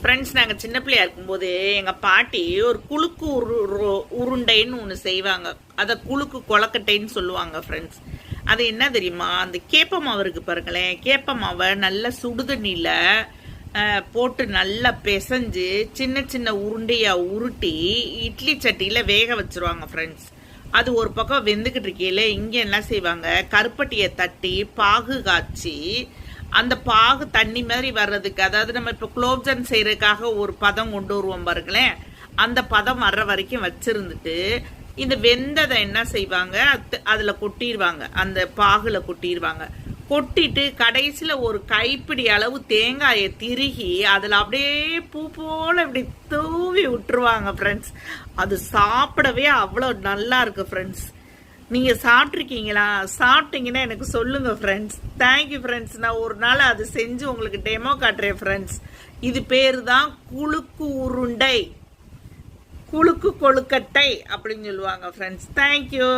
Friends, நாங்கள் சின்ன பிள்ளையா இருக்கும்போது எங்கள் பாட்டி ஒரு குலுக்கு உருண்டைன்னு ஒன்று செய்வாங்க. அதை குலுக்கு கொலக்கட்டைன்னு சொல்லுவாங்க ஃப்ரெண்ட்ஸ். அது என்ன தெரியுமா, அந்த கேப்ப மாவு இருக்கு பாருங்களேன், கேப்ப மாவை நல்லா சுடுதண்ணியில் போட்டு நல்லா பிசைஞ்சு சின்ன சின்ன உருண்டையாக உருட்டி இட்லி சட்டியில் வேக வச்சுருவாங்க ஃப்ரெண்ட்ஸ். அது ஒரு பக்கம் வெந்துக்கிட்டு இருக்கையில இங்கே என்ன செய்வாங்க, கருப்பட்டியை தட்டி பாகு காய்ச்சி அந்த பாகு தண்ணி மாதிரி வர்றதுக்கு, அதாவது நம்ம இப்போ குலோப்ஜான் செய்யறதுக்காக ஒரு பதம் கொண்டு வருவோம் பாருங்களேன், அந்த பதம் வர்ற வரைக்கும் வச்சிருந்துட்டு இந்த வெந்ததை என்ன செய்வாங்க, அதில் கொட்டிடுவாங்க, அந்த பாகுல கொட்டிடுவாங்க. கொட்டிட்டு கடைசியில் ஒரு கைப்பிடி அளவு தேங்காயை திருகி அதில் அப்படியே பூ போல இப்படி தூவி விட்டுருவாங்க ஃப்ரெண்ட்ஸ். அது சாப்பிடவே அவ்வளோ நல்லா இருக்கு ஃப்ரெண்ட்ஸ். நீங்க சாப்பிட்ருக்கீங்களா? சாப்பிட்டீங்கன்னா எனக்கு சொல்லுங்க ஃப்ரெண்ட்ஸ். Thank you friends. நான் ஒரு நாள் அது செஞ்சு உங்களுக்கு டெமோ காட்டுறேன் ஃப்ரெண்ட்ஸ். இது பேரு தான் குலுக்கு உருண்டை, குலுக்கு கொழுக்கட்டை அப்படின்னு சொல்லுவாங்க ஃப்ரெண்ட்ஸ். தேங்க்யூ.